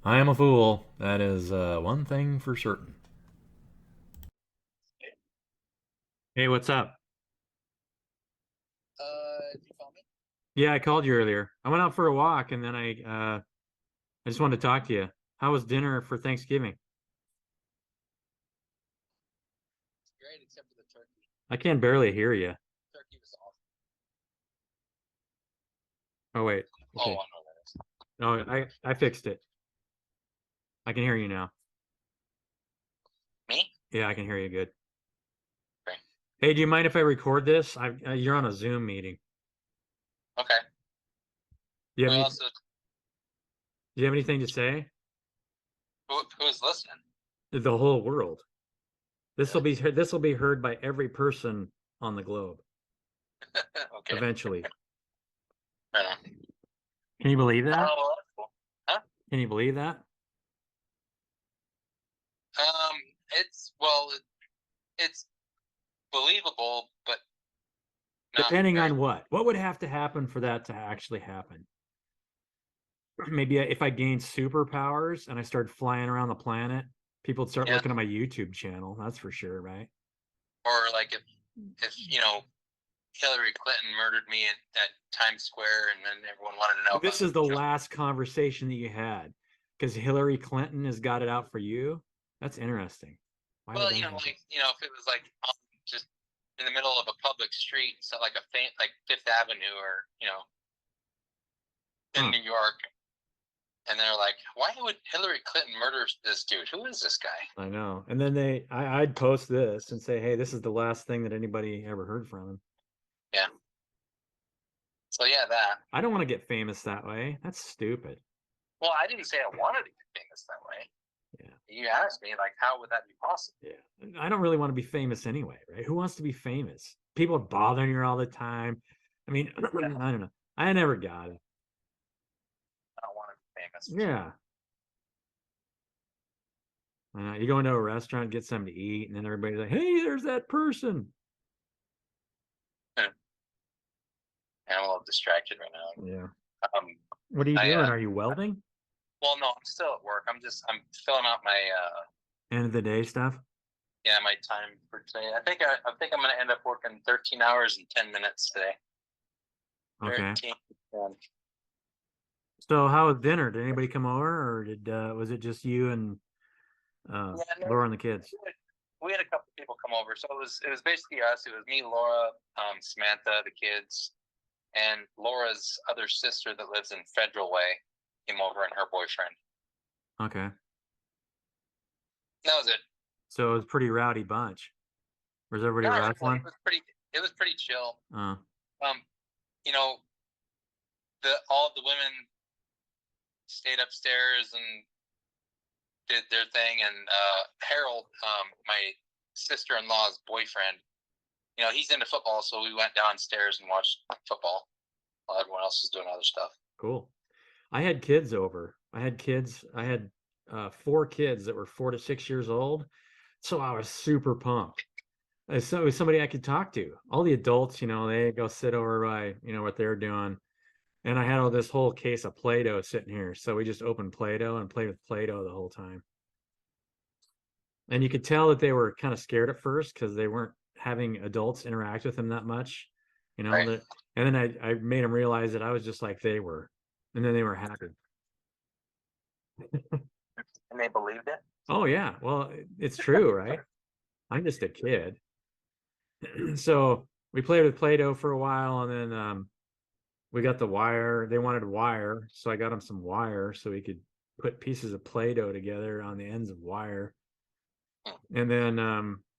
I am a fool. That is one thing for certain. Hey, what's up? Did you call me? Yeah, I called you earlier. I went out for a walk and then I just wanted to talk to you. How was dinner for Thanksgiving? It's great, except for the turkey. I can barely hear you. Turkey was awesome. Oh wait. Oh, Okay. I know that is. No, I fixed it. I can hear you now. Me? Yeah, I can hear you good. Okay. Hey, do you mind if I record this? You're on a Zoom meeting. Okay. Do you have Who any else is, do you have anything to say? who's listening? The whole world. Really? This will be heard by every person on the globe Okay. eventually. Right on. Can you believe Oh, that? well, that's cool. Huh? Can you believe that? Um, it's believable, but not Depending very. on what? What would have to happen for that to actually happen? Maybe if I gained superpowers and I started flying around the planet, people would start Yeah. looking at my YouTube channel. That's for sure, right? Or like if Hillary Clinton murdered me at Times Square, and then everyone wanted to know This about is the it. last conversation that you had because Hillary Clinton has got it out for you. That's interesting. Why would Well, that happen? if it was like just in the middle of a public street, so like like Fifth Avenue, or in Huh. New York, and they're like, "Why would Hillary Clinton murder this dude? Who is this guy?" I know. And then I'd post this and say, hey, this is the last thing that anybody ever heard from him. Yeah. So yeah, that. I don't want to get famous that way. That's stupid. Well, I didn't say I wanted to get famous that way. Yeah. You asked me like, how would that be possible? Yeah. I don't really want to be famous anyway, right? Who wants to be famous? People are bothering you all the time. I mean, Yeah, I don't know. I never got it. I don't want to be famous for sure. Yeah. You go into a restaurant, get something to eat, and then everybody's like, hey, there's that person. And I'm a little distracted right now. Yeah. Um, What are you I doing? Are you welding? well, no, I'm still at work. I'm filling out my End of the day stuff? yeah, my time for today. I think I'm gonna end up working 13 hours and 10 minutes today. Okay. 13. Um, So how was dinner? Did anybody come over or was it just you and yeah, no, Laura and the kids? we had a couple people come over, so it was basically us. It was me, Laura, Samantha, the kids, and Laura's other sister that lives in Federal Way came over, and her boyfriend. Okay. That was it. So it was a pretty rowdy bunch. Was everybody Not really. wrestling? It was pretty chill. Uh, Um, you know, the all of the women stayed upstairs and did their thing, and Harold, my sister-in-law's boyfriend, he's into football, so we went downstairs and watched football while everyone else was doing other stuff. cool. I had kids over. I had kids. I had four kids that were 4 to 6 years old. So I was super pumped. So it was somebody I could talk to. All the adults, they go sit over by, what they're doing. And I had all this whole case of Play-Doh sitting here. So we just opened Play-Doh and played with Play-Doh the whole time. And you could tell that they were kind of scared at first because they weren't having adults interact with them that much, Right. that, and then I made them realize that I was just like they were. And then they were happy. And they believed it. Oh yeah. Well, it's true, right? I'm just a kid. So we played with Play-Doh for a while and then we got the wire. They wanted wire, so I got them some wire so we could put pieces of Play-Doh together on the ends of wire. And then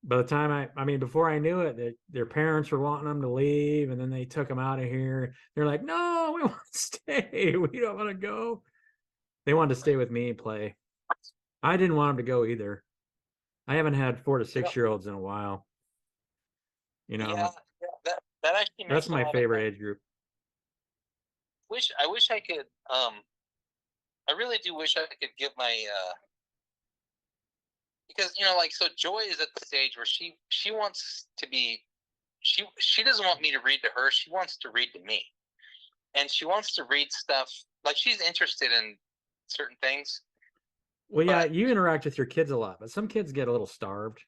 by the time I mean, before I knew it, their parents were wanting them to leave, and then they took them out of here. They're like, "No, we want to stay. We don't want to go." They wanted to stay with me and play. I didn't want them to go either. I haven't had 4 to 6 year olds in a while. You Yeah, know, yeah, that actually that's makes a my lot of favorite sense. age group. I wish I could. I really do wish I could give my because like, so Joy is at the stage where she wants to be. She doesn't want me to read to her. She wants to read to me, and she wants to read stuff like she's interested in certain things, Well, yeah, But you interact with your kids a lot, but some kids get a little starved.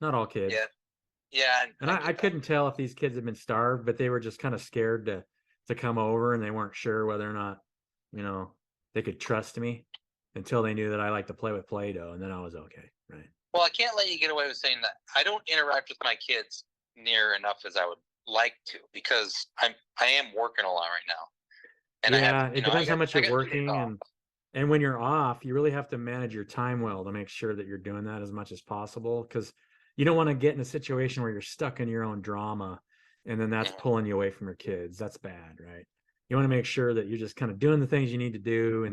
Not all kids. yeah, yeah, And I I get that. couldn't tell if these kids had been starved, but they were just kind of scared to come over, and they weren't sure whether or not, they could trust me until they knew that I like to play with Play-Doh, and then I was okay, right? Well, I can't let you get away with saying that. I don't interact with my kids near enough as I would like to because I am working a lot right now, and I have Yeah, it depends how much I you're got 2 days working, off. and when you're off, you really have to manage your time well to make sure that you're doing that as much as possible, because you don't want to get in a situation where you're stuck in your own drama, and then that's Mhm. pulling you away from your kids. That's bad, right? You want to make sure that you're just kind of doing the things you need to do,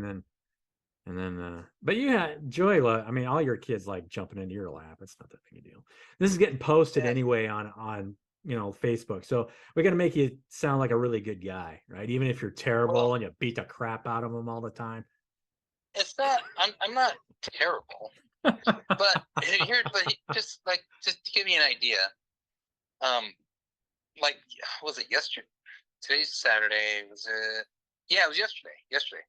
but you had Joy. I mean, all your kids like jumping into your lap. It's not that big a deal. This is getting posted Yeah. anyway on Facebook, so we got to make you sound like a really good guy, right? Even if you're terrible Well, and you beat the crap out of them all the time. it's not. I'm not terrible, but just to give you an idea, um, like was it yesterday? Today's Saturday. Was it? Yeah, it was yesterday. Yesterday.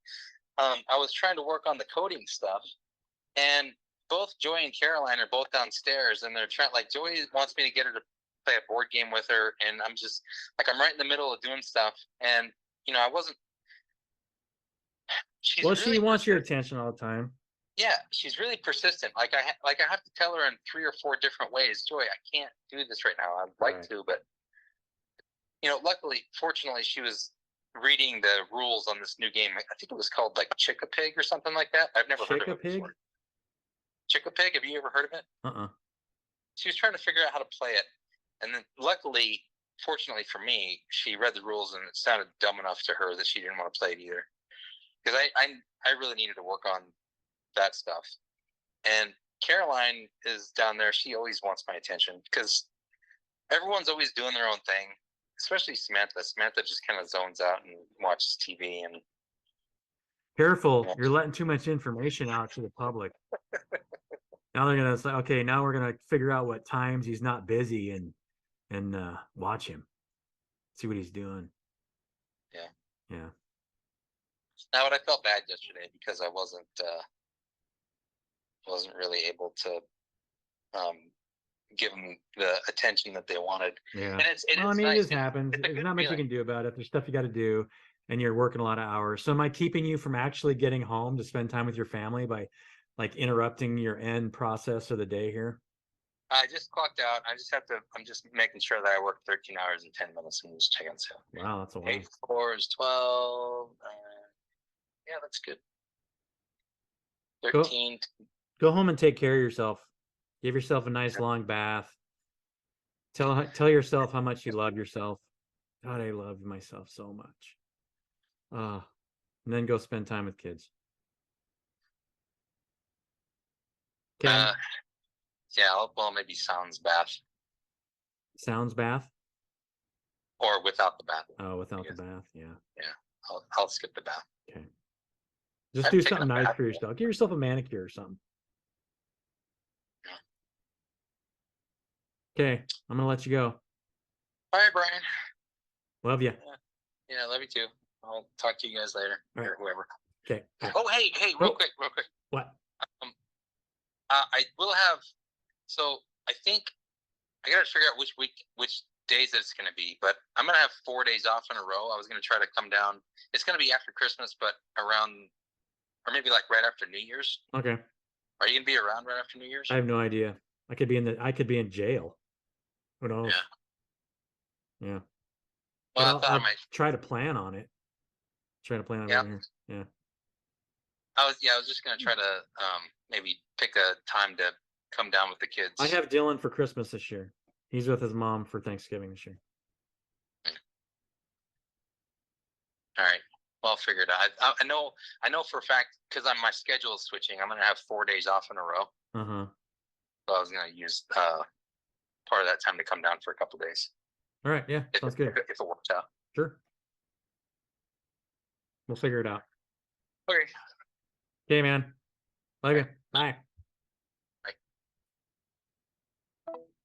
I was trying to work on the coding stuff, and both Joy and Caroline are both downstairs, and they're trying. Like Joy wants me to get her to play a board game with her, and I'm just like I'm right in the middle of doing stuff, and I wasn't. She's Well, she really wants your persistent. attention all the time. Yeah, she's really persistent. Like I have to tell her in 3 or 4 different ways, Joy, I can't do this right now. I'd like Right. to, but luckily, fortunately, she was reading the rules on this new game. I think it was called like Chick-a-Pig or something like that. I've never heard of it Chick-a-Pig? before. Chick-a-Pig, have you ever heard of it? Uh-uh. She was trying to figure out how to play it, and then luckily, fortunately for me, she read the rules and it sounded dumb enough to her that she didn't want to play it either. Because I really needed to work on that stuff. And Caroline is down there. She always wants my attention because everyone's always doing their own thing, especially Samantha. Samantha just kind of zones out and watches TV. And Careful, you're letting too much information out to the public. Now they're gonna say, okay, now we're gonna figure out what times he's not busy and watch him, see what he's doing. Yeah. Yeah. Now, what I felt bad yesterday because I wasn't really able to give them the attention that they wanted. Yeah. And it Well, I is mean, it nice. just happens. It's a There's good not much you feeling. can do about it. There's stuff you got to do, and you're working a lot of hours. So am I keeping you from actually getting home to spend time with your family by like interrupting your end process of the day here? I just clocked out. I'm just making sure that I work 13 hours and 10 minutes and just checking. So Wow, that's a lot. 8 4 is 12. Yeah, that's good. 13. Go home and take care of yourself. Give yourself a nice long bath. Tell yourself how much you love yourself. God, I love myself so much. And then go spend time with kids. Okay. Yeah, well, maybe sounds bath Sounds bath. or without the bath. Oh, without the bath. Yeah. Yeah, I'll skip the bath. Okay. Just I've do taken something a nice bath. for yourself. Give yourself a manicure or something. Okay. I'm gonna let you go. All right, Brian. Love you. Yeah, love you too. I'll talk to you guys later, All right. or whoever. Okay. Bye. Oh, hey, real quick. What? I will have. So I think I gotta figure out which days it's gonna be. But I'm gonna have 4 days off in a row. I was gonna try to come down. It's gonna be after Christmas, but around, or maybe like right after New Year's. Okay. Are you gonna be around right after New Year's? I have no idea. I could be in jail. Who knows? Yeah. But Well, I thought I I'll might. try to plan on it. Try to plan on Yeah. being here. Yeah. I was just gonna try to maybe pick a time to come down with the kids. I have Dylan for Christmas this year. He's with his mom for Thanksgiving this year. All right. Well, I'll figure it out. I know for a fact because my schedule is switching. I'm gonna have 4 days off in a row. Uh-huh. So I was gonna use part of that time to come down for a couple of days. All right. Yeah. Sounds good. If it works out. Sure. We'll figure it out. Okay. Okay, man. Love you. Bye.